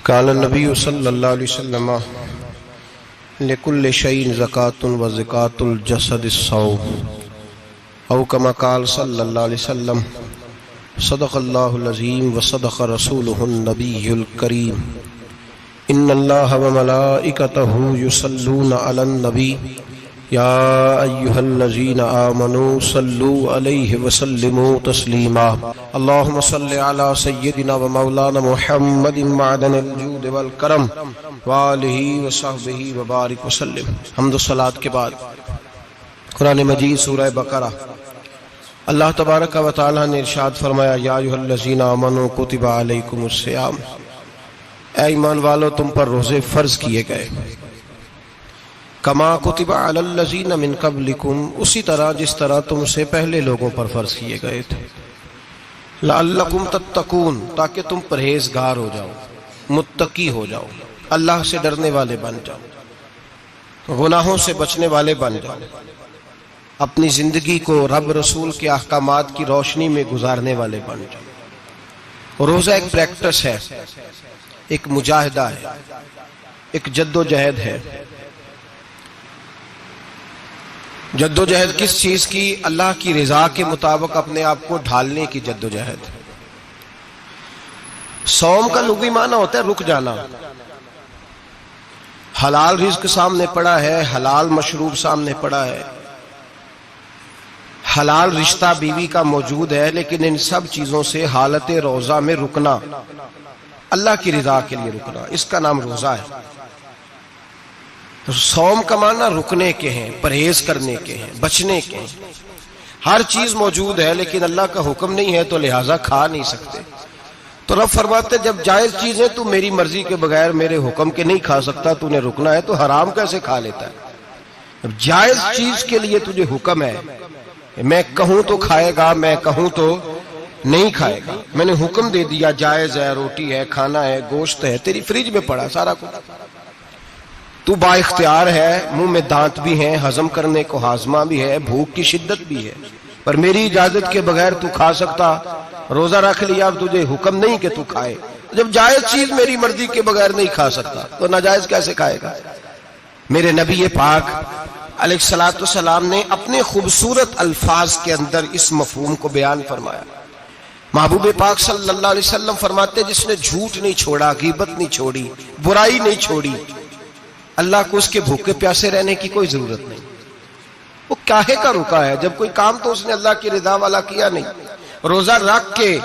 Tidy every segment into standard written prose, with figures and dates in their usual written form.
قال النبی صلی اللہ علیہ وسلم لکل شیء زکاۃ و زکاۃ الجسد الصوم او کما قال صلی اللہ علیہ وسلم صدق اللہ العظیم و صدق رسولہ النبی الکریم ان اللہ و ملائکتہ یصلون علی النبی یا ایہا الذین آمنوا صلوا علیہ وسلموا تسلیما اللہم صل علی سیدنا و مولانا محمد معدن الجود والکرم وآلہ وصحبہ وبارک وسلم۔ حمد و صلاۃ کے بعد قرآن مجید سورہ بقرہ، اللہ تبارک و تعالی نے ارشاد فرمایا یا ایھا الذین آمنوا کتب علیکم الصیام، اے ایمان والو تم پر روزے فرض کیے گئے، کما کتب علی الذین من قبلکم، اسی طرح جس طرح تم سے پہلے لوگوں پر فرض کیے گئے تھے، لعلکم تتقون، تاکہ تم پرہیزگار ہو جاؤ، متقی ہو جاؤ، اللہ سے ڈرنے والے بن جاؤ، گناہوں سے بچنے والے بن جاؤ، اپنی زندگی کو رب رسول کے احکامات کی روشنی میں گزارنے والے بن جاؤ۔ روزہ ایک پریکٹس ہے، ایک مجاہدہ ہے، ایک جد و جہد ہے۔ جد و جہد کس چیز کی؟ اللہ کی رضا کے مطابق اپنے آپ کو ڈھالنے کی جد و جہد۔ صوم کا لغوی معنی ہوتا ہے رک جانا، حلال رزق سامنے پڑا ہے، حلال مشروب سامنے پڑا ہے، حلال رشتہ بیوی کا موجود ہے، لیکن ان سب چیزوں سے حالت روزہ میں رکنا، اللہ کی رضا کے لیے رکنا، اس کا نام روزہ ہے۔ صوم کا معنی رکنے کے ہیں، پرہیز کرنے کے ہیں، بچنے کے ہیں۔ ہر چیز موجود ہے لیکن اللہ کا حکم نہیں ہے تو لہٰذا کھا نہیں سکتے۔ تو رب فرماتے جب جائز چیزیں تو میری مرضی کے بغیر میرے حکم کے نہیں کھا سکتا، تو نے رکنا ہے تو حرام کیسے کھا لیتا ہے؟ اب جائز چیز کے لیے تجھے حکم ہے، میں کہوں تو کھائے گا، میں کہوں تو نہیں کھائے گا۔ میں نے حکم دے دیا جائز ہے، روٹی ہے، کھانا ہے، گوشت ہے، تیری فریج میں پڑا سارا کچھ، تو با اختیار ہے، منہ میں دانت بھی ہیں، ہضم کرنے کو ہاضمہ بھی ہے، بھوک کی شدت بھی ہے، پر میری اجازت کے بغیر تو کھا سکتا۔ روزہ رکھ لیا، اب تجھے حکم نہیں کہ تو کھائے۔ جب جائز چیز میری مرضی کے بغیر نہیں کھا سکتا تو ناجائز کیسے کھائے گا؟ میرے نبی پاک علیہ الصلوۃ والسلام نے اپنے خوبصورت الفاظ کے اندر اس مفہوم کو بیان فرمایا۔ محبوب پاک صلی اللہ علیہ وسلم فرماتے جس نے جھوٹ نہیں چھوڑا، غیبت نہیں چھوڑی، برائی نہیں چھوڑی، اللہ کو اس کے بھوکے پیاسے رہنے کی کوئی ضرورت نہیں۔ وہ کاہے کا رکا ہے؟ جب کوئی کام تو اس نے اللہ کی رضا والا کیا نہیں۔ روزہ رکھ کے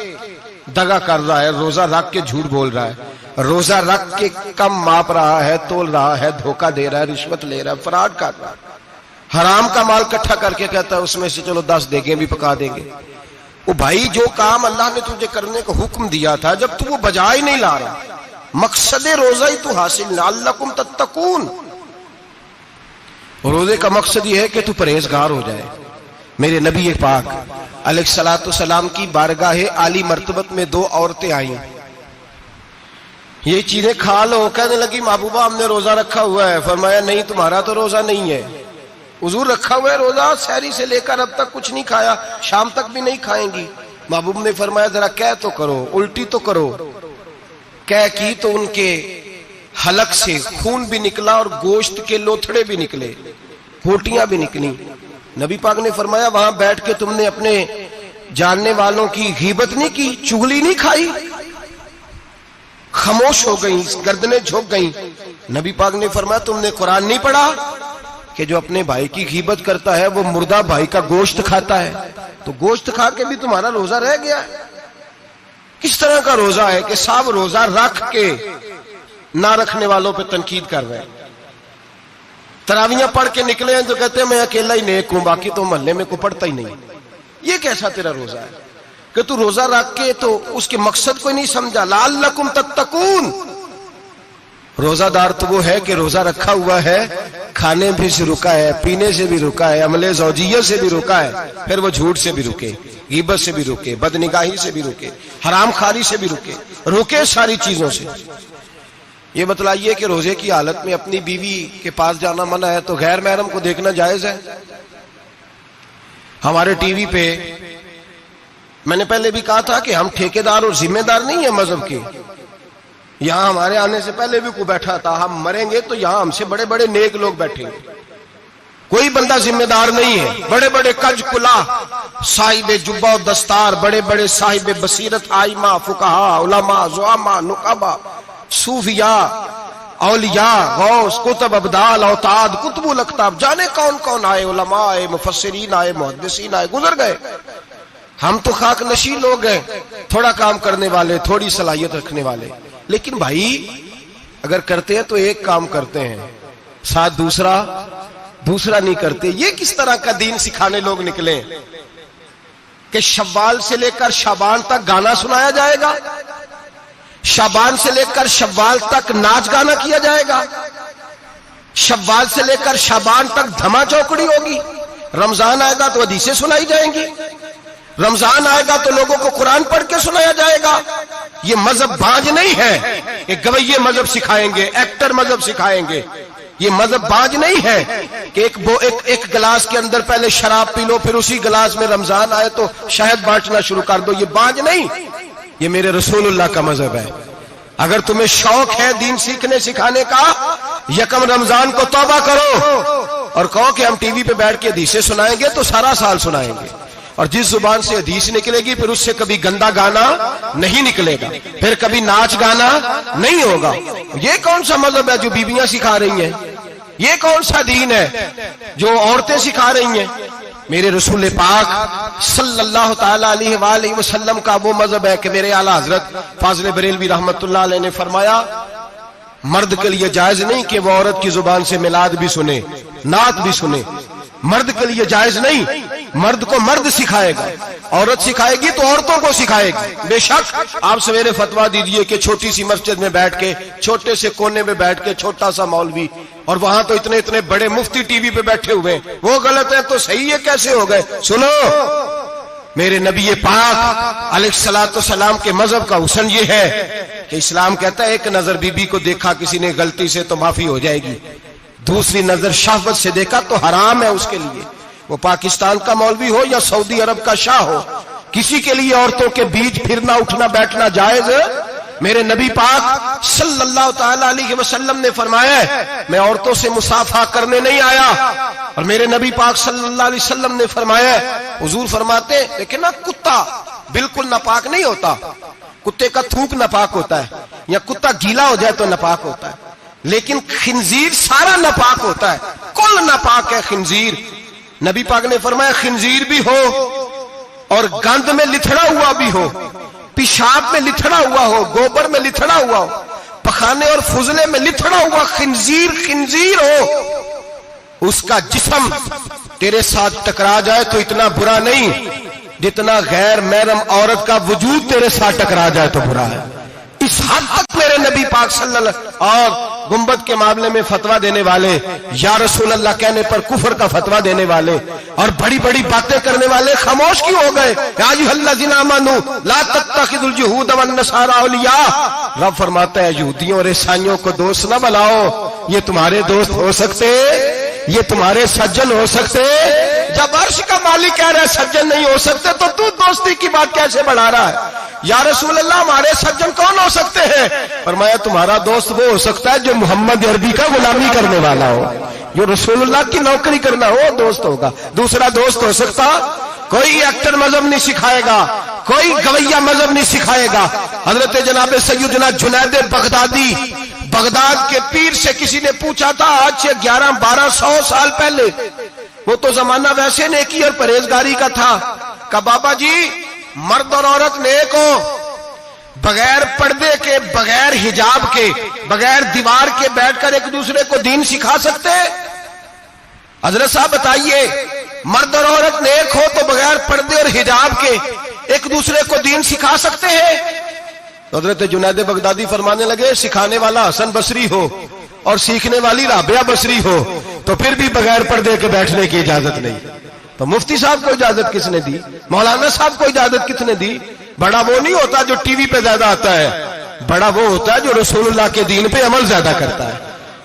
دغا کر رہا ہے، روزہ رکھ کے جھوٹ بول رہا ہے، روزہ رکھ کے کم ماپ رہا ہے، تول رہا ہے، دھوکہ دے رہا ہے، رشوت لے رہا ہے، فراڈ کر رہا ہے، حرام کا مال اکٹھا کر کے کہتا ہے اس میں سے چلو 10 دیگیں بھی پکا دیں گے۔ وہ بھائی جو کام اللہ نے تجھے کرنے کا حکم دیا تھا، جب تو وہ بجا ہی نہیں لا رہا، مقصد روزہ ہی تو حاصل، لعلکم تتقون۔ روزے کا مقصد یہ ہے کہ تو پرہیزگار ہو جائے۔ میرے نبی پاک علیہ الصلوۃ والسلام کی بارگاہ عالی مرتبت میں 2 عورتیں آئیں، یہ چیزیں کھا لو، کہنے لگی محبوبہ ہم نے روزہ رکھا ہوا ہے۔ فرمایا نہیں، تمہارا تو روزہ نہیں ہے، حضور رکھا ہوا ہے روزہ، سحری سے لے کر اب تک کچھ نہیں کھایا، شام تک بھی نہیں کھائیں گی۔ محبوب نے فرمایا ذرا کہہ تو کرو، الٹی تو کرو۔ کہہ کی تو ان کے حلق سے خون بھی نکلا اور گوشت کے لوتھڑے بھی نکلے، پھوٹیاں بھی نکلی۔ نبی پاک نے فرمایا وہاں بیٹھ کے تم نے اپنے جاننے والوں کی غیبت نہیں کی، چغلی نہیں کھائی؟ خاموش ہو گئیں، گردنیں جھک گئیں۔ نبی پاک نے فرمایا تم نے قرآن نہیں پڑھا کہ جو اپنے بھائی کی غیبت کرتا ہے وہ مردہ بھائی کا گوشت کھاتا ہے؟ تو گوشت کھا کے بھی تمہارا روزہ رہ گیا ہے۔ کس طرح کا روزہ ہے کہ صاحب روزہ رکھ کے نہ رکھنے والوں پہ تنقید کر رہے ہیں۔ تراویاں پڑھ کے نکلے ہیں تو کہتے ہیں میں اکیلا ہی نیک ہوں، باقی تو محلے میں کوئی پڑھتا ہی نہیں۔ یہ کیسا تیرا روزہ ہے کہ تو روزہ رکھ کے تو اس کے مقصد کو نہیں سمجھا؟ لعلکم تتقون۔ روزہ دار تو وہ ہے کہ روزہ رکھا ہوا ہے، کھانے بھی سے رکا ہے، پینے سے بھی رکا ہے، عمل زوجیہ سے بھی رکا ہے، پھر وہ جھوٹ سے بھی رکے، غیبت سے بھی رکے، بدنگاہی سے بھی رکے، حرام خواری سے بھی رکے ساری چیزوں سے۔ یہ بتلائیے کہ روزے کی حالت میں اپنی بیوی کے پاس جانا منع ہے تو غیر محرم کو دیکھنا جائز ہے؟ ہمارے ٹی وی پہ میں نے پہلے بھی کہا تھا کہ ہم ٹھیکیدار اور ذمہ دار نہیں ہیں مذہب کے، یہاں ہمارے آنے سے پہلے بھی کوئی بیٹھا تھا. ہم مریں گے تو یہاں ہم سے بڑے بڑے نیک لوگ بیٹھیں گے. کوئی بندہ ذمہ دار نہیں ہے. بڑے بڑے کج کلا صاحب جبہ و دستار، بڑے بڑے صاحب بصیرت، آئمہ، فقہا، علماء، زعماء، نقبا، صوفیاء، اولیاء، غوث، کتب، ابدال، اوتاد، کتب الاقطاب، جانے کون کون آئے، علماء آئے، مفسرین آئے، محدثین آئے، گزر گئے. ہم تو خاک نشین لوگ ہیں، تھوڑا کام کرنے والے، تھوڑی صلاحیت رکھنے والے. لیکن بھائی اگر کرتے ہیں تو ایک کام کرتے ہیں، ساتھ دوسرا نہیں کرتے. یہ کس طرح کا دین سکھانے لوگ نکلے کہ شوال سے لے کر شعبان تک گانا سنایا جائے گا، شعبان سے لے کر شوال تک ناچ گانا کیا جائے گا، شوال سے لے کر شعبان تک دھما چوکڑی ہوگی، رمضان آئے گا تو حدیثیں سنائی جائیں گی، رمضان آئے گا تو لوگوں کو قرآن پڑھ کے سنایا جائے گا. یہ مذہب باج نہیں ہے کہ گویے مذہب سکھائیں گے، ایکٹر مذہب سکھائیں گے. یہ مذہب باج نہیں ہے کہ ایک گلاس کے اندر پہلے شراب پی لو، پھر اسی گلاس میں رمضان آئے تو شہد بانٹنا شروع کر دو. یہ باج نہیں، یہ میرے رسول اللہ کا مذہب ہے. اگر تمہیں شوق ہے دین سیکھنے سکھانے کا، یکم رمضان کو توبہ کرو اور کہو کہ ہم ٹی وی پہ بیٹھ کے حدیثیں سنائیں گے تو سارا سال سنائیں گے. اور جس زبان سے حدیث نکلے گی پھر اس سے کبھی گندا گانا نہیں نکلے گا، پھر کبھی ناچ گانا نہیں ہوگا. یہ کون سا مذہب ہے جو بیویاں سکھا رہی ہیں؟ یہ کون سا دین ہے جو عورتیں سکھا رہی ہیں؟ میرے رسول پاک صلی اللہ تعالی علیہ وآلہ وسلم کا وہ مذہب ہے کہ میرے اعلیٰ حضرت فاضل بریلوی رحمت اللہ علیہ نے فرمایا مرد کے لیے جائز نہیں کہ وہ عورت کی زبان سے میلاد بھی سنے، نعت بھی سنے. مرد کے لیے جائز نہیں، مرد کو مرد سکھائے گا، عورت سکھائے گی تو عورتوں کو سکھائے گی. بے شک آپ سویرے فتویٰ دیجئے کہ چھوٹی سی مسجد میں بیٹھ کے، چھوٹے سے کونے میں بیٹھ کے چھوٹا سا مولوی، اور وہاں تو اتنے بڑے مفتی ٹی وی پہ بیٹھے ہوئے ہیں، وہ غلط ہے تو صحیح ہے کیسے ہو گئے؟ سنو، میرے نبی پاک علیہ الصلوۃ والسلام کے مذہب کا حسن یہ ہے کہ اسلام کہتا ہے ایک نظر بی بی کو دیکھا کسی نے غلطی سے تو معافی ہو جائے گی، دوسری نظر شہوت سے دیکھا تو حرام ہے اس کے لیے. وہ پاکستان کا مولوی ہو یا سعودی عرب کا شاہ ہو، کسی کے لیے عورتوں کے بیچ پھرنا اٹھنا بیٹھنا جائز ہے. میرے نبی پاک صلی اللہ تعالی علیہ وسلم نے فرمایا ہے میں عورتوں سے مصافحہ کرنے نہیں آیا. اور میرے نبی پاک صلی اللہ علیہ وسلم نے فرمایا ہے، حضور فرماتے ہیں دیکھیں نا، کتا بالکل ناپاک نہیں ہوتا، کتے کا تھوک ناپاک ہوتا ہے، یا کتا گیلا ہو جائے تو ناپاک ہوتا ہے، لیکن خنزیر سارا ناپاک ہوتا ہے، کل ناپاک ہے خنزیر. نبی پاک نے فرمایا خنزیر بھی ہو اور گند میں لتھڑا ہوا بھی ہو، پیشاب میں لتھڑا ہوا ہو، گوبر میں لتھڑا ہوا ہو، پخانے اور فضلے میں لتھڑا ہوا خنزیر ہو، اس کا جسم تیرے ساتھ ٹکرا جائے تو اتنا برا نہیں جتنا غیر محرم عورت کا وجود تیرے ساتھ ٹکرا جائے تو برا ہے. اس حد تک میرے نبی پاک صلی اللہ علیہ وسلم اور گنبد کے معاملے میں فتویٰ دینے والے، یا رسول اللہ کہنے پر کفر کا فتویٰ دینے والے اور بڑی بڑی باتیں کرنے والے خاموش کیوں ہو گئے؟ یا ایھا الذین آمنوا لا تتخذوا اليہود والنصارى اولیاء. رب فرماتا ہے یہودیوں اور عیسائیوں کو دوست نہ بناؤ، یہ تمہارے دوست ہو سکتے، یہ تمہارے سجن ہو سکتے. جب عرش کا مالک کہہ رہا ہے سجن نہیں ہو سکتے تو دوستی کی بات کیسے بڑھا رہا ہے؟ یا رسول اللہ ہمارے سجن کون ہو سکتے ہیں؟ فرمایا تمہارا دوست وہ ہو سکتا ہے جو محمد عربی کا غلامی کرنے والا ہو، جو رسول اللہ کی نوکری کرنا ہو دوست ہوگا. دوسرا دوست ہو سکتا؟ کوئی ایکٹر مذہب نہیں سکھائے گا، کوئی گویہ مذہب نہیں سکھائے گا. حضرت جناب سیدنا جنید بغدادی، بغداد کے پیر سے کسی نے پوچھا تھا آج سے 1100-1200 سال پہلے، وہ تو زمانہ ویسے نیکی اور پرہیزگاری کا تھا، کہ بابا جی مرد اور عورت نیک ہو، بغیر پردے کے، بغیر حجاب کے، بغیر دیوار کے بیٹھ کر ایک دوسرے کو دین سکھا سکتے؟ حضرت صاحب بتائیے، مرد اور عورت نیک ہو تو بغیر پردے اور حجاب کے ایک دوسرے کو دین سکھا سکتے ہیں؟ حضرت جنید بغدادی فرمانے لگے سکھانے والا حسن بصری ہو اور سیکھنے والی رابعہ بصری ہو تو پھر بھی بغیر پردے کے بیٹھنے کی اجازت نہیں. تو مفتی صاحب کو اجازت کس نے دی؟ مولانا صاحب کو اجازت کس نے دی؟ بڑا وہ نہیں ہوتا جو ٹی وی پہ زیادہ آتا ہے، بڑا وہ ہوتا ہے جو رسول اللہ کے دین پہ عمل زیادہ کرتا ہے.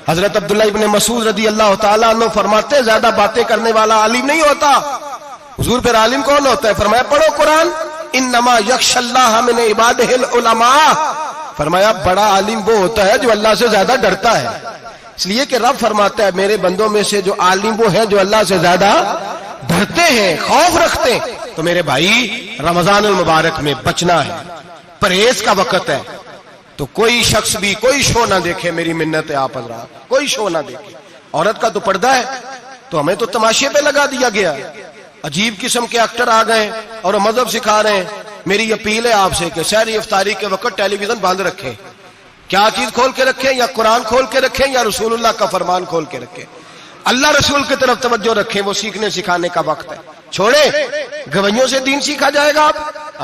حضرت عبداللہ ابن مسعود رضی اللہ تعالیٰ عنہ فرماتے ہیں زیادہ باتیں کرنے والا عالم نہیں ہوتا. حضور پھر عالم کون ہوتا ہے؟ فرمایا پڑھو قرآن، انما یخشی اللہ من عبادہ العلماء. فرمایا بڑا عالم وہ ہوتا ہے جو اللہ سے زیادہ ڈرتا ہے، اس لیے کہ رب فرماتا ہے میرے بندوں میں سے جو عالم وہ ہیں جو اللہ سے زیادہ ڈرتے ہیں، خوف رکھتے ہیں۔ تو میرے بھائی رمضان المبارک میں بچنا ہے، پرہیز کا وقت ہے، تو کوئی شخص بھی کوئی شو نہ دیکھے، میری منت ہے آپ حضرات، کوئی شو نہ دیکھے۔ عورت کا تو پردہ ہے، تو ہمیں تو تماشے پہ لگا دیا گیا، عجیب قسم کے ایکٹر آ گئے اور مذہب سکھا رہے ہیں۔ میری اپیل ہے آپ سے کہ سحری افطاری کے وقت ٹیلی ویژن بند رکھیں، کیا چیز کھول کے رکھیں؟ یا قرآن کھول کے رکھیں یا رسول اللہ کا فرمان کھول کے رکھیں، اللہ رسول کی طرف توجہ رکھیں، وہ سیکھنے سکھانے کا وقت ہے۔ چھوڑیں گویوں سے دین سیکھا جائے گا،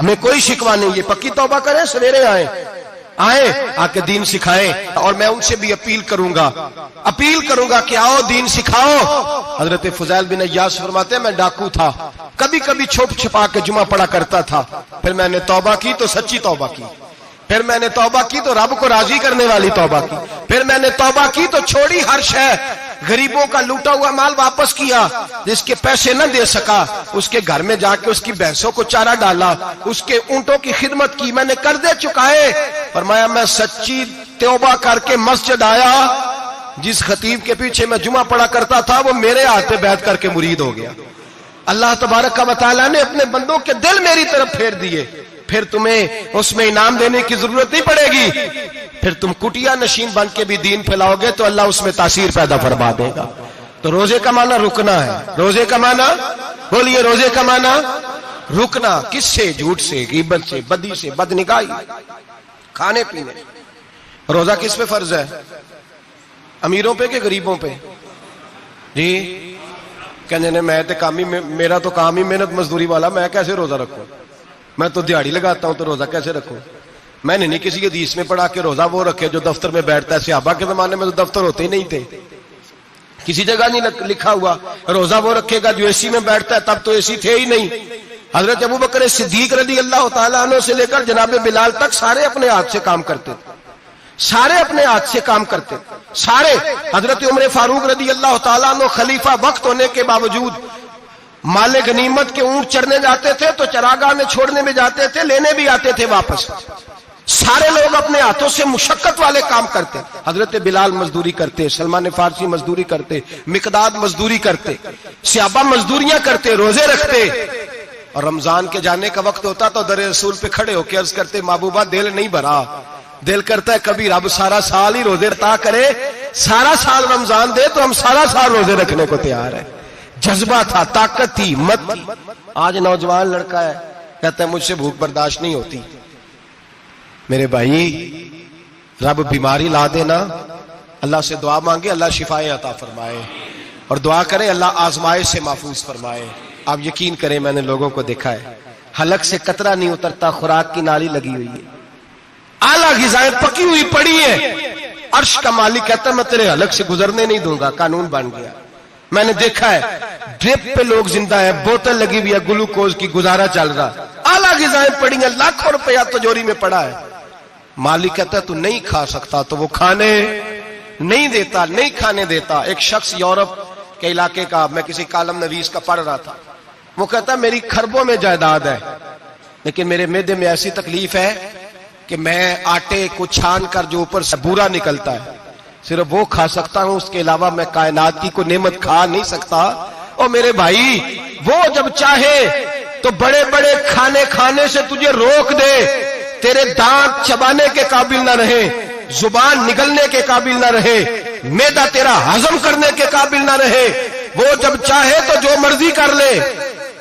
ہمیں کوئی شکوہ نہیں، یہ پکی توبہ کریں، سویرے آئیں آ کے دین سکھائیں۔ اور میں ان سے بھی اپیل کروں گا کہ آؤ دین سکھاؤ۔ حضرت فضیل بن عیاض فرماتے ہیں میں ڈاکو تھا، کبھی کبھی چھپ چھپا کے جمعہ پڑھا کرتا تھا، پھر میں نے توبہ کی تو سچی توبہ کی، پھر میں نے توبہ کی تو رب کو راضی کرنے والی توبہ کی، پھر میں نے توبہ کی تو چھوڑی ہر شے، غریبوں کا لوٹا ہوا مال واپس کیا، جس کے پیسے نہ دے سکا اس کے گھر میں جا کے اس کی بھینسوں کو چارہ ڈالا، اس کے اونٹوں کی خدمت کی، میں نے قرضے چکائے۔ فرمایا میں سچی توبہ کر کے مسجد آیا، جس خطیب کے پیچھے میں جمعہ پڑھا کرتا تھا وہ میرے ہاتھ پہ بیعت کر کے مرید ہو گیا۔ اللہ تبارک و تعالیٰ نے اپنے بندوں کے دل میری طرف پھیر دیے، پھر تمہیں اس میں انعام دینے کی ضرورت نہیں پڑے گی، پھر تم کٹیا نشین بن کے بھی دین پھیلاؤ گے تو اللہ اس میں تاثیر پیدا فرما دے گا۔ تو روزے کا معنی رکنا ہے، روزے کا معنی بولیے، روزے کا معنی رکنا، کس سے؟ جھوٹ سے، غیبت سے، بدی سے، بدنگاہی، کھانے پینے۔ روزہ کس پہ فرض ہے؟ امیروں پہ کہ غریبوں پہ؟ جی کہنے میں تے کام ہی، میرا تو کام ہی محنت مزدوری والا، میں کیسے روزہ رکھوں؟ میں تو دیہڑی لگاتا ہوں تو روزہ کیسے رکھوں؟ میں نے نہیں کسی حدیث میں پڑھا کہ روزہ وہ رکھے جو دفتر میں بیٹھتا ہے، صحابہ کے زمانے میں تو دفتر ہوتے ہی نہیں تھے، کسی جگہ نہیں لکھا ہوا روزہ وہ رکھے گا جو اے سی میں بیٹھتا ہے، تب تو اے سی تھے ہی نہیں۔ حضرت ابوبکر صدیق رضی اللہ تعالیٰ عنہ سے لے کر جناب بلال تک سارے اپنے ہاتھ سے کام کرتے تھے، سارے اپنے ہاتھ سے کام کرتے سارے۔ حضرت عمر فاروق رضی اللہ تعالیٰ عنہ خلیفہ وقت ہونے کے باوجود مال غنیمت کے اونٹ چرنے جاتے تھے تو چراگاہ میں چھوڑنے میں جاتے تھے، لینے بھی آتے تھے واپس۔ سارے لوگ اپنے ہاتھوں سے مشقت والے کام کرتے، حضرت بلال مزدوری کرتے، سلمان فارسی مزدوری کرتے، مقداد مزدوری کرتے، صحابہ مزدوریاں کرتے، روزے رکھتے۔ اور رمضان کے جانے کا وقت ہوتا تو در رسول پہ کھڑے ہو کے عرض کرتے محبوبہ دل نہیں بھرا، دل کرتا ہے کبھی رب سارا سال ہی روزے عطا کرے، سارا سال رمضان دے تو ہم سارا سال روزے رکھنے کو تیار ہیں۔ جذبہ تھا، طاقت تھی، ہمت تھی۔ آج نوجوان لڑکا ہے کہتا ہے مجھ سے بھوک برداشت نہیں ہوتی۔ میرے بھائی رب بیماری لا دینا، اللہ سے دعا مانگے اللہ شفائیں عطا فرمائے، اور دعا کریں اللہ آزمائش سے محفوظ فرمائے۔ آپ یقین کریں میں نے لوگوں کو دیکھا ہے حلق سے قطرہ نہیں اترتا، خوراک کی نالی لگی ہوئی ہے، اعلیٰ غذائیں پکی ہوئی پڑی ہے، عرش کا مالک کہتا ہے میں تیرے حلق سے گزرنے نہیں دوں گا، قانون بن گیا۔ میں نے دیکھا ہے ڈرپ پہ لوگ زندہ ہے، بوتل لگی ہوئی ہے، گلوکوز کی، گزارا چل رہا، اعلیٰ غذائیں پڑی ہیں، لاکھوں روپیہ تجوری میں پڑا ہے۔ مالک کہتا ہے تو نہیں کھا سکتا، تو وہ کھانے نہیں دیتا، نہیں کھانے دیتا۔ ایک شخص یورپ کے علاقے کا، میں کسی کالم نویس کا پڑھ رہا تھا، وہ کہتا ہے میری خربوں میں جائیداد ہے لیکن میرے معدے میں ایسی تکلیف ہے کہ میں آٹے کو چھان کر جو اوپر سے بورا نکلتا ہے صرف وہ کھا سکتا ہوں، اس کے علاوہ میں کائنات کی کوئی نعمت کھا نہیں سکتا۔ اور میرے بھائی وہ جب چاہے تو بڑے بڑے کھانے کھانے سے تجھے روک دے، تیرے دانت چبانے کے قابل نہ رہے، زبان نگلنے کے قابل نہ رہے، معدہ تیرا ہضم کرنے کے قابل نہ رہے، وہ جب چاہے تو جو مرضی کر لے۔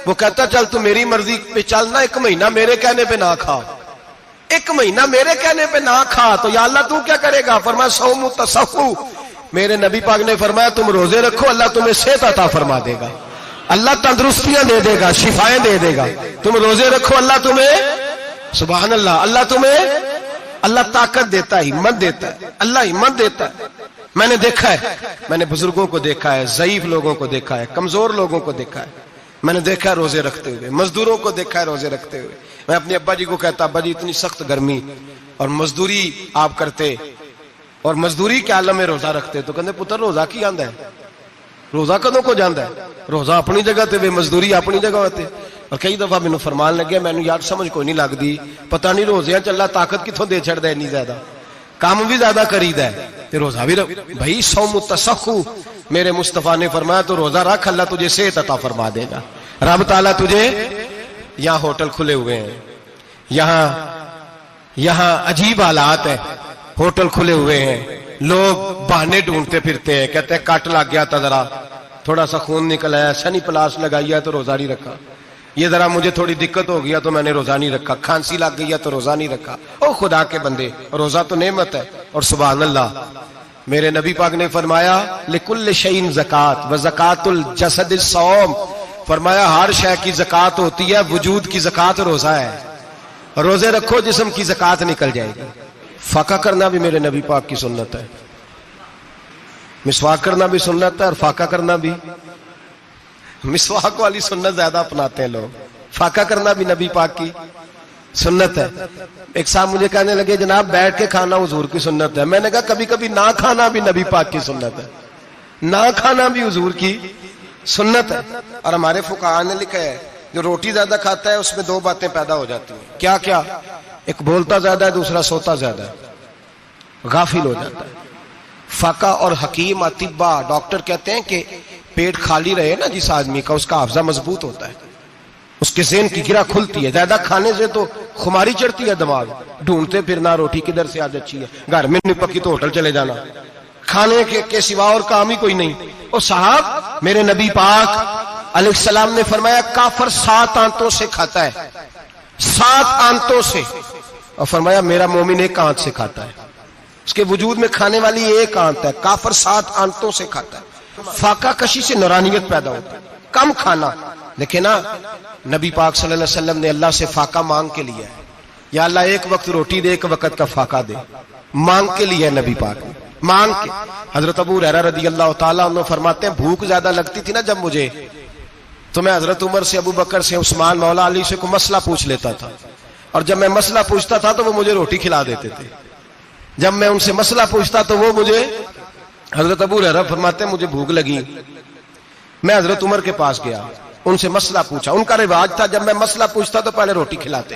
وہ کہتا چل تو میری مرضی پہ چلنا، ایک مہینہ میرے کہنے پہ نہ کھا، ایک مہینہ میرے کہنے پہ نہ کھا، تو یا اللہ تو کیا کرے گا؟ فرمایا صوم تصفو، میرے نبی پاک نے فرمایا تم روزے رکھو اللہ تمہیں صحت عطا فرما دے گا، اللہ تندرستیاں دے دے گا، شفائیں دے دے گا۔ تم روزے رکھو اللہ تمہیں، سبحان اللہ، اللہ تمہیں، اللہ طاقت دیتا ہے، ہمت دیتا ہے، اللہ ہمت دیتا ہے۔ میں نے دیکھا ہے، میں نے بزرگوں کو دیکھا ہے، ضعیف لوگوں کو دیکھا ہے، کمزور لوگوں کو دیکھا ہے، میں نے دیکھا ہے روزے رکھتے ہوئے، مزدوروں کو دیکھا ہے روزے رکھتے ہوئے۔ میں اپنے ابا جی کو کہتا ابا جی اتنی سخت گرمی اور مزدوری آپ کرتے اور مزدوری کے عالم میں روزہ رکھتے، تو کہتے پتر روزہ کی آندا ہے، روزہ کدوں کو جاندا ہے، روزہ اپنی جگہ تے، مزدوری اپنی جگہ ہوتے۔ اور کئی دفعہ مینوں فرمان لگے مینوں یار سمجھ کوئی نہیں لگتی، پتہ نہیں روزیاں چلا طاقت کتوں دے چھڑدا ہے، اتنی زیادہ کام بھی زیادہ کریدا ہے تے روزہ بھی بھائی صوم تسخو میرے مصطفیٰ نے فرمایا تو روزہ رکھ، اللہ تجھے صحت عطا فرما دے گا۔ رب تعالیٰ تجھے، یہاں ہوٹل کھلے ہوئے ہیں، یہاں عجیب حالات ہیں، ہوٹل کھلے ہوئے ہیں، لوگ بہانے ڈھونڈتے پھرتے ہیں، کہتے ہیں کٹ لگ گیا تھا، ذرا تھوڑا سا خون نکل آیا، سنی پلاس لگائی ہے تو روزہ نہیں رکھا، یہ ذرا مجھے تھوڑی دقت ہو گیا تو میں نے روزہ نہیں رکھا، کھانسی لگ گئی ہے تو روزہ نہیں رکھا۔ او خدا کے بندے، روزہ تو نعمت ہے، اور سبحان اللہ میرے نبی پاک نے فرمایا لکل شیء زکات و زکات الجسد الصوم، فرمایا ہر شے کی زکات ہوتی ہے، وجود کی زکات روزہ ہے، روزے رکھو جسم کی زکات نکل جائے گی۔ فاقہ کرنا بھی میرے نبی پاک کی سنت ہے، مسواک کرنا بھی سنت ہے، اور فاقہ کرنا بھی، مسواک والی سنت زیادہ اپناتے ہیں لوگ، فاقہ کرنا بھی نبی پاک کی سنت ہے۔ ایک صاحب مجھے کہنے لگے جناب بیٹھ کے کھانا حضور کی سنت ہے، میں نے کہا کبھی کبھی نہ کھانا بھی نبی پاک کی سنت ہے، نہ کھانا بھی حضور کی سنت ہے۔ اور ہمارے فقہاء نے لکھا ہے جو روٹی زیادہ کھاتا ہے اس میں دو باتیں پیدا ہو جاتی ہیں، کیا کیا؟ ایک بولتا زیادہ ہے، دوسرا سوتا زیادہ ہے، غافل ہو جاتا ہے۔ فقہ اور حکیم اطباء ڈاکٹر کہتے ہیں کہ پیٹ خالی رہے نا جس آدمی کا، اس کا حافظہ مضبوط ہوتا ہے، اس کے ذہن کی گرہ کھلتی ہے، زیادہ کھانے سے تو خماری چڑھتی ہے، دماغ ڈھونڈتے پھرنا روٹی کدھر سے آج اچھی ہے، گھر میں نہیں پکی تو ہوٹل چلے جانا، کھانے کے سوا اور کام ہی کوئی نہیں۔ اور صاحب میرے نبی پاک علیہ السلام نے فرمایا کافر 7 آنتوں سے کھاتا ہے، 7 آنتوں سے، اور فرمایا میرا مومن 1 آنت سے کھاتا ہے، اس کے وجود میں کھانے والی 1 آنت ہے، کافر 7 آنتوں سے کھاتا ہے۔ فاقہ کشی سے نورانیت پیدا ہوتی ہے، کم کھانا، لیکن نبی پاک صلی اللہ علیہ وسلم نے اللہ سے فاقہ مانگ کے لیا ہے، یا اللہ 1 وقت روٹی دے، 1 وقت کا فاقہ دے، مانگ کے لیا ہے نبی پاک نے، مانگ کے۔ حضرت ابو ہریرہ رضی اللہ تعالیٰ عنہ فرماتے ہیں بھوک زیادہ لگتی تھی نا جب مجھے، تو میں حضرت عمر سے، ابو بکر سے، عثمان، مولا علی سے کوئی مسئلہ پوچھ لیتا تھا، اور جب میں مسئلہ پوچھتا تھا تو وہ مجھے روٹی کھلا دیتے تھے، جب میں ان سے مسئلہ پوچھتا تو وہ مجھے، حضرت ابو ہریرہ فرماتے ہیں مجھے بھوک لگی، میں حضرت عمر کے پاس گیا، ان سے مسئلہ پوچھا، ان کا رواج تھا جب میں مسئلہ پوچھتا تو پہلے روٹی کھلاتے۔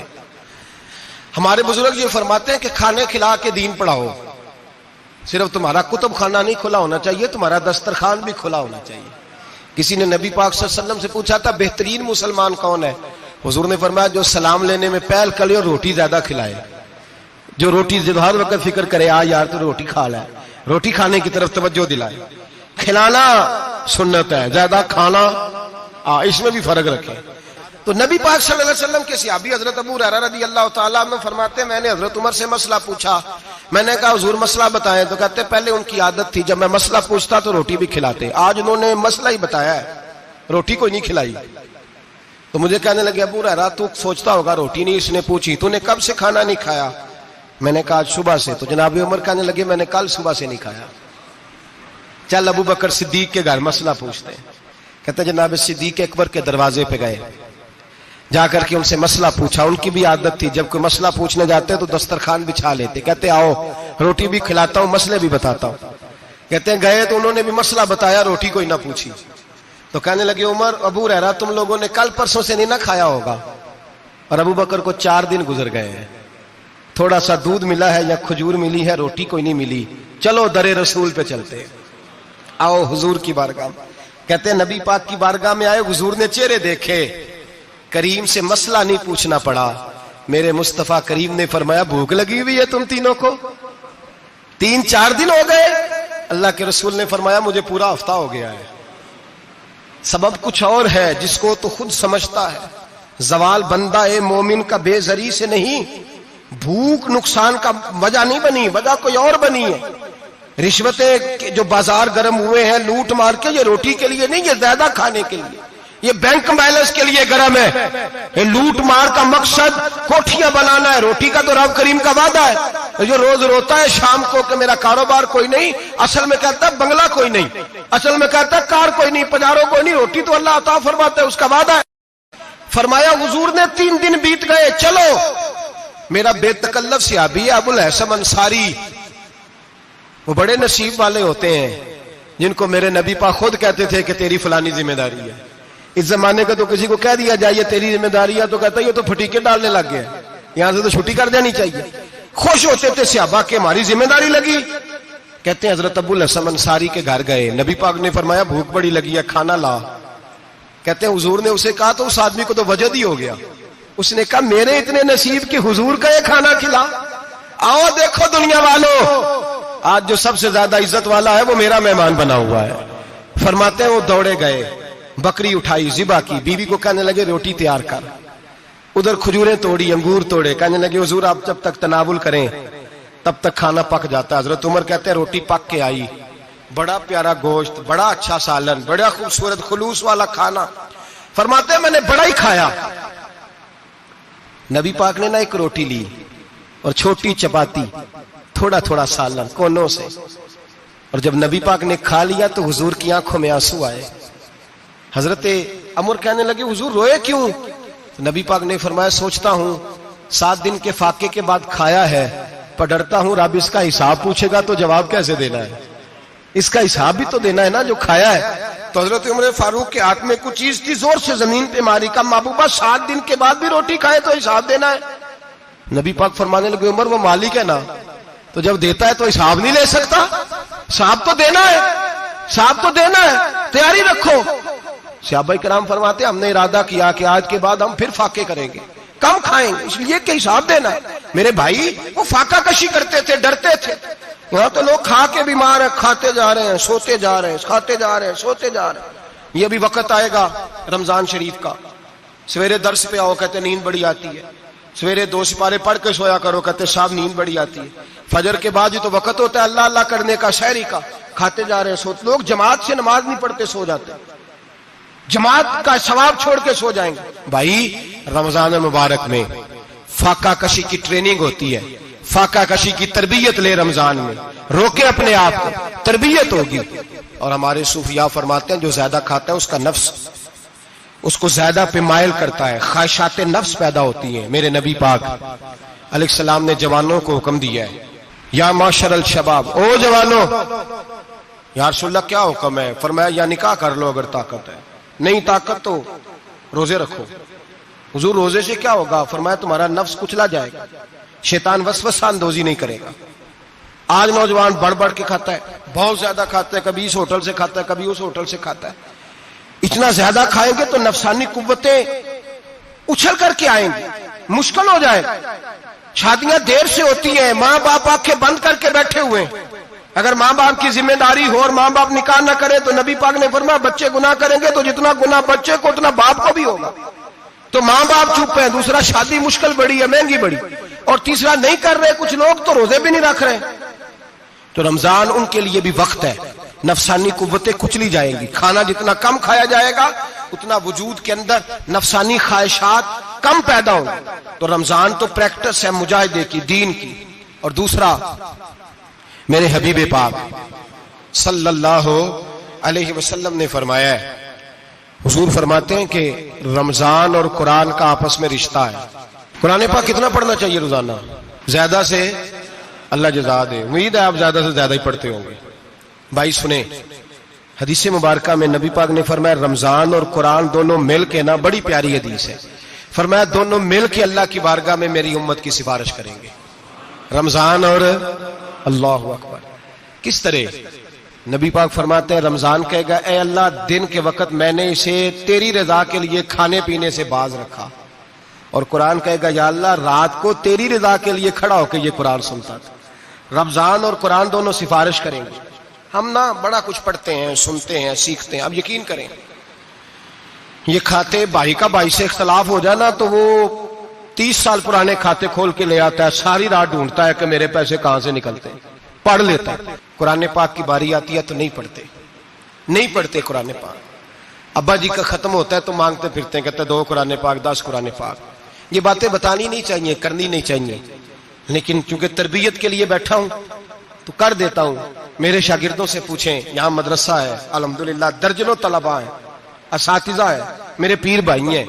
ہمارے بزرگ یہ فرماتے ہیں کہ کھانے کھلا کے دین پڑھاؤ، صرف تمہارا کتب خانہ نہیں کھلا ہونا چاہیے، تمہارا دسترخوان بھی کھلا ہونا چاہیے۔ کسی نے نبی پاک صلی اللہ علیہ وسلم سے پوچھا تھا بہترین مسلمان کون ہے؟ حضور نے فرمایا جو سلام لینے میں پہل کرے اور روٹی زیادہ کھلائے، جو روٹی ہر وقت فکر کرے یار تو روٹی کھا لے، روٹی کھانے کی طرف توجہ دلائے۔ کھلانا سنت ہے، زیادہ کھانا اس میں بھی فرق رکھے۔ تو نبی پاک صلی اللہ علیہ وسلم کے صحابی حضرت ابو ہریرہ رضی اللہ تعالیٰ عنہ فرماتے ہیں میں نے حضرت عمر سے مسئلہ پوچھا، میں نے کہا حضور مسئلہ بتائیں، تو کہتے پہلے ان کی عادت تھی جب میں مسئلہ پوچھتا تو روٹی بھی کھلاتے، آج انہوں نے مسئلہ ہی بتایا ہے، روٹی کوئی نہیں کھلائی۔ تو مجھے کہنے لگے ابو ہریرہ تو سوچتا ہوگا روٹی نہیں اس نے پوچھی، تو نے کب سے کھانا نہیں کھایا؟ میں نے کہا صبح سے۔ تو جناب عمر کہنے لگے میں نے کل صبح سے نہیں کھایا، چل ابو بکر صدیق کے گھر مسئلہ پوچھتے ہیں۔ کہتے جناب صدیق اکبر کے دروازے پہ گئے، جا کر کے ان سے مسئلہ پوچھا، ان کی بھی عادت تھی جب کوئی مسئلہ پوچھنے جاتے تو دسترخوان بچھا لیتے، کہتے آؤ روٹی بھی کھلاتا ہوں مسئلے بھی بتاتا ہوں۔ کہتے ہیں گئے تو انہوں نے بھی مسئلہ بتایا، روٹی کوئی نہ پوچھی۔ تو کہنے لگے عمر ابو ہریرہ تم لوگوں نے کل پرسوں سے نہیں نہ کھایا ہوگا، اور ابو بکر کو 4 دن گزر گئے ہیں، تھوڑا سا دودھ ملا ہے یا کھجور ملی ہے، روٹی کوئی نہیں ملی، چلو در رسول پہ چلتے، آؤ حضور کی بارگاہ۔ کہتے ہیں نبی پاک کی بارگاہ میں آئے، حضور نے چہرے دیکھے، کریم سے مسئلہ نہیں پوچھنا پڑا، میرے مصطفیٰ کریم نے فرمایا بھوک لگی ہوئی ہے تم تینوں کو؟ 3-4 دن ہو گئے؟ اللہ کے رسول نے فرمایا مجھے پورا ہفتہ ہو گیا ہے۔ سبب کچھ اور ہے جس کو تو خود سمجھتا ہے، زوال بندہ مومن کا بے زری سے نہیں، بھوک نقصان کا وجہ نہیں بنی، وجہ کوئی اور بنی ہے۔ رشوتیں جو بازار گرم ہوئے ہیں لوٹ مار کے، یہ روٹی کے لیے نہیں، یہ زیادہ کھانے کے لیے، یہ بینک بیلنس کے لیے گرم ہے۔ یہ لوٹ مار کا مقصد کوٹھیاں بنانا ہے، روٹی کا تو رب کریم کا وعدہ ہے۔ جو روز روتا ہے شام کو کہ میرا کاروبار کوئی نہیں، اصل میں کہتا ہے بنگلہ کوئی نہیں، اصل میں کہتا ہے کار کوئی نہیں، پجاروں کوئی نہیں، روٹی تو اللہ عطا فرماتا ہے، اس کا وعدہ ہے۔ فرمایا حضور نے 3 دن بیت گئے، چلو میرا بے تکلف صحابی ہے ابو الحسن انصاری، وہ بڑے نصیب والے ہوتے ہیں جن کو میرے نبی پاک خود کہتے تھے کہ تیری فلانی ذمہ داری ہے۔ اس زمانے کا تو کسی کو کہہ دیا جائے یہ تیری ذمہ داری ہے تو کہتا ہے یہ تو پھٹیکے ڈالنے لگ گیا، یہاں سے تو چھٹی کر دینی چاہیے۔ خوش ہوتے تھے صحابہ کہ ہماری ذمہ داری لگی۔ کہتے ہیں حضرت ابو الحسن انصاری کے گھر گئے، نبی پاک نے فرمایا بھوک بڑی لگی ہے، کھانا لا۔ کہتے ہیں حضور نے اسے کہا تو اس آدمی کو تو وجد ہی ہو گیا، اس نے کہا میرے اتنے نصیب کہ حضور کا یہ کھانا کھلا۔ آؤ دیکھو دنیا والو، آج جو سب سے زیادہ عزت والا ہے وہ میرا مہمان بنا ہوا ہے۔ فرماتے ہیں وہ دوڑے گئے، بکری اٹھائی، ذبح کی، بیوی کو کہنے لگے روٹی تیار کر، ادھر کھجوریں توڑی، انگور توڑے، کہنے لگے حضور آپ جب تک تناول کریں تب تک کھانا پک جاتا ہے۔ حضرت عمر کہتے ہیں روٹی پک کے آئی، بڑا پیارا گوشت، بڑا اچھا سالن، بڑا خوبصورت خلوص والا کھانا۔ فرماتے ہیں میں نے بڑا ہی کھایا۔ نبی پاک نے نہ ایک روٹی لی اور چھوٹی چپاتی، تھوڑا تھوڑا سالن کونوں سے، اور جب نبی پاک نے کھا لیا تو حضور کی آنکھوں میں آنسو آئے۔ حضرت عمر کہنے لگے حضور روئے کیوں؟ نبی پاک نے فرمایا سوچتا ہوں 7 دن کے فاقے کے بعد کھایا ہے، پر ڈرتا ہوں رب اس کا حساب پوچھے گا تو جواب کیسے دینا ہے، اس کا حساب بھی تو دینا ہے نا جو کھایا ہے۔ تو حضرت عمر فاروق کے ہاتھ میں کچھ چیز تھی، زور سے زمین پہ ماری، کہا محبوبہ 7 دن کے بعد بھی روٹی کھائے تو حساب دینا ہے؟ نبی پاک فرمانے لگے عمر وہ مالک ہے نا، تو جب دیتا ہے تو حساب نہیں لے سکتا، حساب تو دینا ہے، حساب تو دینا ہے، تیاری رکھو۔ صحابہ کرام فرماتے ہم نے ارادہ کیا کہ آج کے بعد ہم پھر فاقے کریں گے، کم کھائیں گے، اس لیے کہ حساب دینا ہے۔ میرے بھائی وہ فاقہ کشی کرتے تھے، ڈرتے تھے۔ یہاں تو لوگ کھا کے بیمار ہیں، کھاتے جا رہے ہیں، سوتے جا رہے ہیں، کھاتے جا رہے ہیں، سوتے جا رہے ہیں۔ یہ بھی وقت آئے گا رمضان شریف کا، سویرے درس پہ آؤ کہتے نیند بڑی آتی ہے، سویرے 2 سپارے پڑھ کے سویا کرو کہتے صاحب نیند بڑی آتی ہے، فجر کے بعد ہی تو وقت ہوتا ہے اللہ اللہ کرنے کا، سحری کا، کھاتے جا رہے ہیں، سوتے۔ لوگ جماعت سے نماز نہیں پڑھتے، سو جاتے ہیں، جماعت کا ثواب چھوڑ کے سو جائیں گے۔ بھائی رمضان مبارک میں فاقہ کشی کی ٹریننگ ہوتی ہے، فاقہ کشی کی تربیت لے، رمضان میں روکے اپنے آپ کو، تربیت ہوگی۔ اور ہمارے صوفیاء فرماتے ہیں جو زیادہ کھاتا ہے اس کا نفس اس کو زیادہ پہ مائل کرتا ہے، خواہشات نفس پیدا ہوتی ہیں۔ میرے نبی پاک علیہ السلام نے جوانوں کو حکم دیا ہے، یا معاشر الشباب، او جوانوں۔ یا رسول اللہ کیا حکم ہے؟ فرمایا یا نکاح کر لو اگر طاقت ہے، نہیں طاقت تو روزے رکھو۔ حضور روزے سے کیا ہوگا؟ فرمایا تمہارا نفس کچلا جائے گا، شیطان وسوسہ اندوزی نہیں کرے گا۔ آج نوجوان بڑھ بڑھ کے کھاتا ہے، بہت زیادہ کھاتا ہے، کبھی اس ہوٹل سے کھاتا ہے، کبھی اس ہوٹل سے کھاتا ہے۔ اتنا زیادہ کھائیں گے تو نفسانی قوتیں اچھل کر کے آئیں گی، مشکل ہو جائے گا۔ شادیاں دیر سے ہوتی ہیں، ماں باپ آنکھیں بند کر کے بیٹھے ہوئے ہیں۔ اگر ماں باپ کی ذمہ داری ہو اور ماں باپ نکاح نہ کرے تو نبی پاک نے فرمایا بچے گناہ کریں گے تو جتنا گناہ بچے کو اتنا باپ کو بھی ہوگا۔ تو ماں باپ چپ ہیں، دوسرا شادی مشکل بڑی ہے، مہنگی بڑی، اور تیسرا نہیں کر رہے کچھ لوگ تو روزے بھی نہیں رکھ رہے۔ تو رمضان ان کے لیے بھی وقت ہے، نفسانی قوتیں کچلی جائیں گی، کھانا جتنا کم کھایا جائے گا اتنا وجود کے اندر نفسانی خواہشات کم پیدا ہوں گی۔ تو رمضان تو پریکٹس ہے مجاہدے کی، دین کی۔ اور دوسرا میرے حبیب پاک صلی اللہ علیہ وسلم نے فرمایا ہے، حضور فرماتے ہیں کہ رمضان اور قرآن کا آپس میں رشتہ ہے۔ قرآن پاک کتنا پڑھنا چاہیے روزانہ؟ زیادہ سے اللہ جزا دے، امید ہے آپ زیادہ سے زیادہ ہی پڑھتے ہوں گے۔ بھائی سنیں، حدیث مبارکہ میں نبی پاک نے فرمایا رمضان اور قرآن دونوں مل کے نا، بڑی پیاری حدیث ہے، فرمایا دونوں مل کے اللہ کی بارگاہ میں میری امت کی سفارش کریں گے، رمضان اور اللہ اکبر۔ کس طرح؟ نبی پاک فرماتے ہیں رمضان کہے گا اے اللہ دن کے وقت میں نے اسے تیری رضا کے لیے کھانے پینے سے باز رکھا، اور قرآن کہے گا یا اللہ رات کو تیری رضا کے لیے کھڑا ہو کے یہ قرآن سنتا تھا۔ رمضان اور قرآن دونوں سفارش کریں گے۔ ہم نا بڑا کچھ پڑھتے ہیں، سنتے ہیں، سیکھتے ہیں، اب یقین کریں یہ کھاتے بھائی کا بھائی سے اختلاف ہو جانا تو وہ 30 سال پرانے کھاتے کھول کے لے آتا ہے، ساری رات ڈھونڈتا ہے کہ میرے پیسے کہاں سے نکلتے ہیں، پڑھ لیتا ہے۔ قرآن پاک کی باری آتی ہے تو نہیں پڑھتے قرآن پاک۔ ابا جی کا ختم ہوتا ہے تو مانگتے پھرتے ہیں، کہتے 2 قرآن پاک 10 قرآن پاک۔ یہ باتیں بتانی نہیں چاہیے، کرنی نہیں چاہیے، لیکن چونکہ تربیت کے لیے بیٹھا ہوں تو کر دیتا ہوں۔ میرے شاگردوں سے پوچھیں، یہاں مدرسہ ہے الحمدللہ، درجنوں طلباء ہیں، اساتذہ ہیں، میرے پیر بھائی ہیں،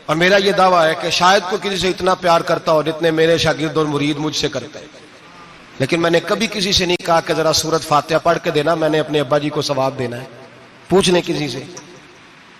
اور میرا یہ دعویٰ ہے کہ شاید کوئی کسی سے اتنا پیار کرتا ہو جتنے میرے شاگرد اور مرید مجھ سے کرتے ہیں، لیکن میں نے کبھی کسی سے نہیں کہا کہ ذرا سورت فاتحہ پڑھ کے دینا، میں نے اپنے ابا جی کو ثواب دینا ہے۔ پوچھ لیں کسی سے،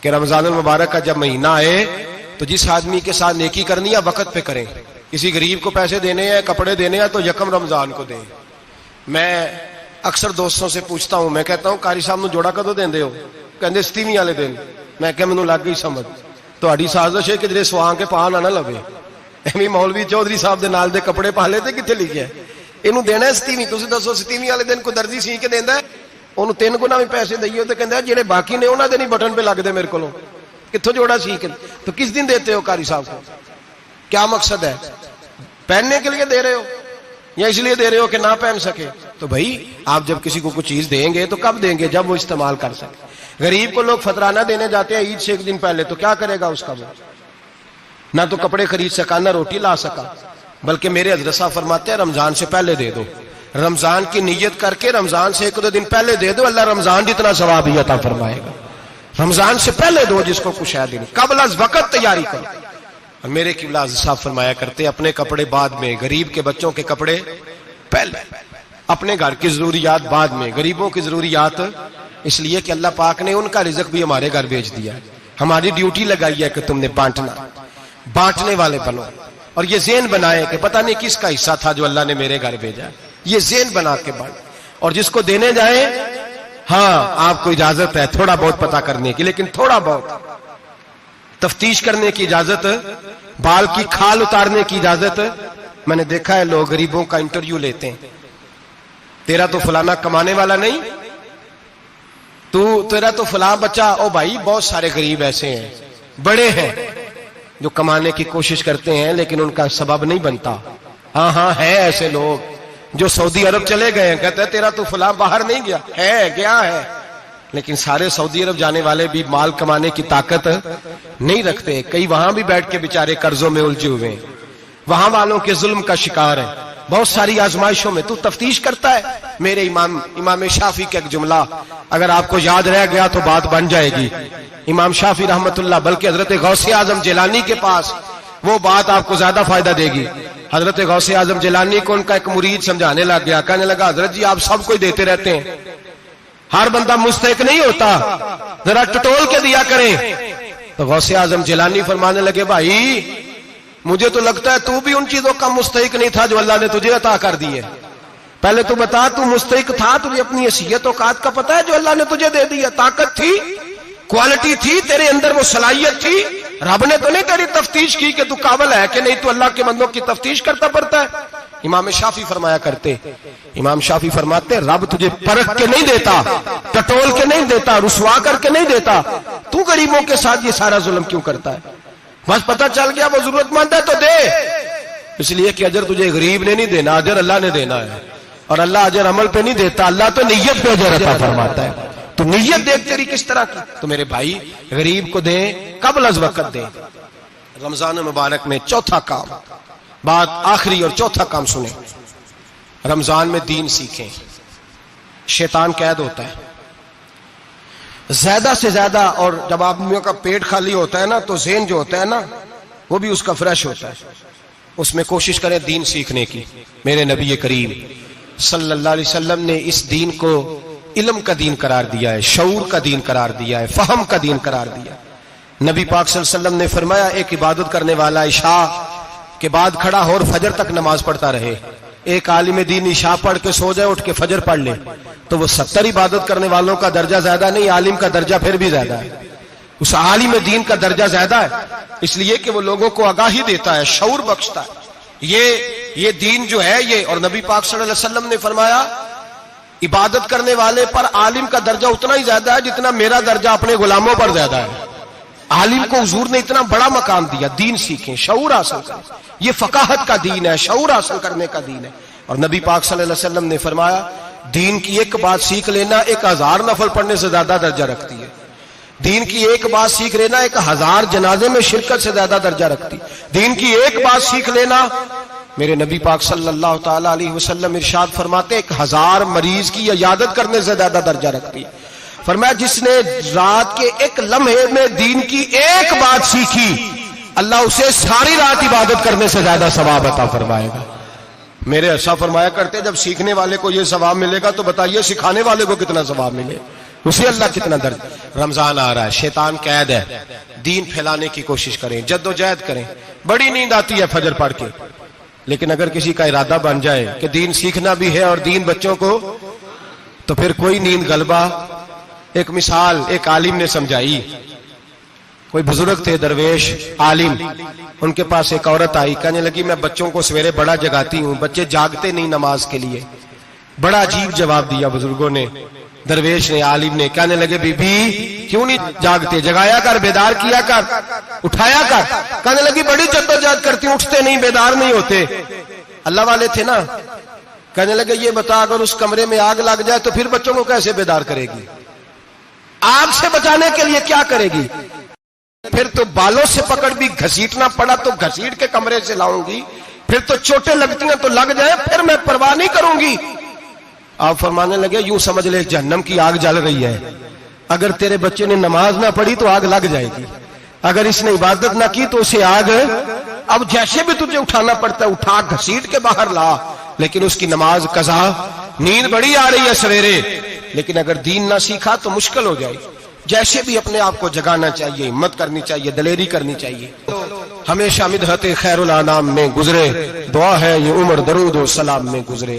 کہ رمضان المبارک کا جب مہینہ آئے تو جس آدمی کے ساتھ نیکی کرنی ہے وقت پہ کریں. کسی غریب کو پیسے دینے ہیں، کپڑے دینے ہیں تو یکم رمضان کو دیں. میں اکثر دوستوں سے پوچھتا ہوں، میں کہتا ہوں قاری صاحب نو جوڑا کدو دیندے ہو؟ کہندے 27ویں والے دن. میں کہ مینوں لگ گئی سمجھ، تہاڈی سازش ہے کہ جڑے سواں کے پا نہ لوے. ایویں مولوی چودھری صاحب دے نال دے کپڑے پا لے تے کتنے لکھیا ہے اینوں دینا ہے 27ویں. تسی دسو 27ویں والے دن کو درزی سی کے دیندا ہے اونوں 3 گنا بھی پیسے دئیے تے کہندا جڑے باقی نے انہاں دے نہیں بٹن پہ لگ دے میرے کولوں. کتھوں جوڑا سی کے تو کس دن دیتے ہو قاری صاحب کو؟ کیا مقصد ہے؟ پہننے کے لیے دے رہے ہو یا اس لیے دے رہے ہو کہ نہ پہن سکے؟ تو بھائی آپ جب کسی کو کچھ چیز دیں گے تو کب دیں گے؟ جب وہ استعمال کر سکے. غریب کو لوگ فطرانہ دینے جاتے ہیں عید سے ایک دن پہلے، تو کیا کرے گا اس کا؟ وہ نہ تو کپڑے خرید سکا نہ روٹی لا سکا. بلکہ میرے حضرت صاحب فرماتے ہیں رمضان سے پہلے دے دو. رمضان کی نیت کر کے رمضان سے 1-2 دن پہلے دے دو، اللہ رمضان جتنا ثواب ہی عطا فرمائے گا. رمضان سے پہلے دو جس کو کچھ ہے دن، قبل از وقت تیاری کرو. اور میرے قبلہ حضرت صاحب فرمایا کرتے اپنے کپڑے بعد میں، غریب کے بچوں کے کپڑے پہلے، اپنے گھر کی ضروریات بعد میں، غریبوں کی ضروریات. اس لیے کہ اللہ پاک نے ان کا رزق بھی ہمارے گھر بھیج دیا. ہماری ڈیوٹی لگائی ہے کہ تم نے بانٹنا، بانٹنے والے بنو. اور یہ ذہن بنائے کہ پتہ نہیں کس کا حصہ تھا جو اللہ نے میرے گھر بھیجا. یہ ذہن بنا کے بانٹ. اور جس کو دینے جائیں، ہاں آپ کو اجازت ہے تھوڑا بہت پتہ کرنے کی، لیکن تھوڑا بہت تفتیش کرنے کی اجازت، بال کی کھال اتارنے کی اجازت. میں نے دیکھا ہے لوگ غریبوں کا انٹرویو لیتے ہیں، تیرا تو فلانا کمانے والا نہیں، تیرا تو فلاں بچہ. او بھائی بہت سارے غریب ایسے ہیں، بڑے ہیں جو کمانے کی کوشش کرتے ہیں لیکن ان کا سبب نہیں بنتا. ہاں ہے ایسے لوگ جو سعودی عرب چلے گئے ہیں، کہتے ہیں تیرا تو فلاں باہر نہیں گیا. ہے گیا ہے، لیکن سارے سعودی عرب جانے والے بھی مال کمانے کی طاقت نہیں رکھتے. کئی وہاں بھی بیٹھ کے بیچارے قرضوں میں الجھے ہوئے ہیں، وہاں والوں کے ظلم کا شکار ہیں، بہت ساری آزمائشوں میں. تو تفتیش کرتا ہے. میرے امام شافعی کا ایک جملہ اگر آپ کو یاد رہ گیا تو بات بن جائے گی. امام شافعی رحمت اللہ، بلکہ حضرت غوث اعظم جیلانی کے پاس وہ بات آپ کو زیادہ فائدہ دے گی. حضرت غوث اعظم جیلانی کو ان کا ایک مرید سمجھانے لگ گیا، کہنے لگا حضرت جی آپ سب کو دیتے رہتے ہیں، ہر بندہ مستحق نہیں ہوتا، ذرا ٹٹول کے دیا کریں. تو غوث اعظم جیلانی فرمانے لگے بھائی مجھے تو لگتا ہے تو بھی ان چیزوں کا مستحق نہیں تھا جو اللہ نے تجھے عطا کر دی ہے. پہلے تو بتا تو مستحق تھا، تجھے اپنی حیثیت اوقات کا پتہ ہے جو اللہ نے تجھے دے دی ہے؟ طاقت تھی، کوالٹی تھی، تیرے اندر وہ صلاحیت تھی. رب نے تو نہیں تیری تفتیش کی کہ تو قابل ہے کہ نہیں، تو اللہ کے بندوں کی تفتیش کرتا پڑتا ہے. امام شافعی فرمایا کرتے، امام شافعی فرماتے رب تجھے پرکھ کے نہیں دیتا، ٹٹول کے نہیں دیتا، رسوا کر کے نہیں دیتا. تو غریبوں کے ساتھ یہ سارا ظلم کیوں کرتا ہے؟ بس پتہ چل گیا وہ ضرورت مند ہے تو دے. اس لیے کہ اجر تجھے غریب نے نہیں دینا، اجر اللہ نے دینا ہے. اور اللہ اجر عمل پہ نہیں دیتا، اللہ تو نیت پہ اجر عطا فرماتا ہے. تو نیت دیکھ تیری کس طرح کی. تو میرے بھائی غریب کو دیں، قبل از وقت دیں. رمضان مبارک میں چوتھا کام، بات آخری اور چوتھا کام سنیں. رمضان میں دین سیکھیں. شیطان قید ہوتا ہے زیادہ سے زیادہ، اور جب آدمیوں کا پیٹ خالی ہوتا ہے نا تو ذہن جو ہوتا ہے نا وہ بھی اس کا فریش ہوتا ہے. اس میں کوشش کریں دین سیکھنے کی. میرے نبی کریم صلی اللہ علیہ وسلم نے اس دین کو علم کا دین قرار دیا ہے، شعور کا دین قرار دیا ہے، فہم کا دین قرار دیا. نبی پاک صلی اللہ علیہ وسلم نے فرمایا ایک عبادت کرنے والا عشاء کے بعد کھڑا ہو اور فجر تک نماز پڑھتا رہے. ایک عالم دین عشاء پڑھ کے سو جائے، اٹھ کے فجر پڑھ لے، تو وہ 70 عبادت کرنے والوں کا درجہ زیادہ نہیں، عالم کا درجہ پھر بھی زیادہ ہے. اس عالم دین کا درجہ زیادہ ہے، اس لیے کہ وہ لوگوں کو آگاہی دیتا ہے، شعور بخشتا ہے. یہ دین جو ہے یہ، اور نبی پاک صلی اللہ علیہ وسلم نے فرمایا عبادت کرنے والے پر عالم کا درجہ اتنا ہی زیادہ ہے جتنا میرا درجہ اپنے غلاموں پر زیادہ ہے. عالم کو حضور نے اتنا بڑا مقام دیا. دین سیکھیں، شعور حاصل کریں. یہ فقاہت کا دین ہے، شعور حاصل کرنے کا دین ہے. اور نبی پاک صلی اللہ علیہ وسلم نے فرمایا دین کی ایک بات سیکھ لینا 1000 نفل پڑھنے سے زیادہ درجہ رکھتی ہے. دین کی ایک بات سیکھ لینا 1000 جنازے میں شرکت سے زیادہ درجہ رکھتی. دین کی ایک بات سیکھ لینا، میرے نبی پاک صلی اللہ تعالی علیہ وسلم ارشاد فرماتے 1000 مریض کی عیادت کرنے سے زیادہ درجہ رکھتی. فرمایا جس نے رات کے ایک لمحے میں دین کی ایک بات سیکھی، اللہ اسے ساری رات عبادت کرنے سے زیادہ ثواب عطا فرمائے گا. میرے ایسا فرمایا کرتے جب سیکھنے والے کو یہ ثواب ملے گا تو بتائیے سکھانے والے کو کتنا ثواب ملے. اسے اللہ کتنا درد. رمضان آ رہا ہے، شیطان قید ہے، دین پھیلانے کی کوشش کریں، جد و جہد کریں. بڑی نیند آتی ہے فجر پڑھ کے، لیکن اگر کسی کا ارادہ بن جائے کہ دین سیکھنا بھی ہے اور دین بچوں کو، تو پھر کوئی نیند غلبہ. ایک مثال ایک عالم نے سمجھائی. کوئی بزرگ تھے، درویش عالم، ان کے پاس ایک عورت آئی، کہنے لگی میں بچوں کو سویرے بڑا جگاتی ہوں، بچے جاگتے نہیں نماز کے لیے. بڑا عجیب جواب دیا بزرگوں نے، درویش نے، عالم نے. کہنے لگے بی بی کیوں نہیں جاگتے؟ جگایا کر، بیدار کیا کر، اٹھایا کر. کہنے لگی بڑی جدوجہد کرتی ہوں، اٹھتے نہیں، بیدار نہیں ہوتے. اللہ والے تھے نا. کہنے لگے یہ بتا اگر اس کمرے میں آگ لگ جائے تو پھر بچوں کو کیسے بیدار کرے گی؟ آگ سے بچانے کے لیے کیا کرے گی؟ پھر تو بالوں سے پکڑ بھی گھسیٹنا پڑا تو گھسیٹ کے کمرے سے لاؤں گی، پھر تو چوٹیں لگتی ہیں تو لگ جائے، پھر میں پرواہ نہیں کروں گی. آپ فرمانے لگے یوں سمجھ لے جہنم کی آگ جل رہی ہے، اگر تیرے بچے نے نماز نہ پڑھی تو آگ لگ جائے گی، اگر اس نے عبادت نہ کی تو اسے آگ. اب جیسے بھی تجھے اٹھانا پڑتا ہے اٹھا گھسیٹ کے باہر لا، لیکن اس کی نماز قضا. نیند بڑی آ رہی ہے سویرے، لیکن اگر دین نہ سیکھا تو مشکل ہو جائے. جیسے بھی اپنے آپ کو جگانا چاہیے، ہمت کرنی چاہیے، دلیری کرنی چاہیے. ہمیشہ مدحت خیر الانام میں گزرے، دعا ہے یہ عمر درود و سلام میں گزرے.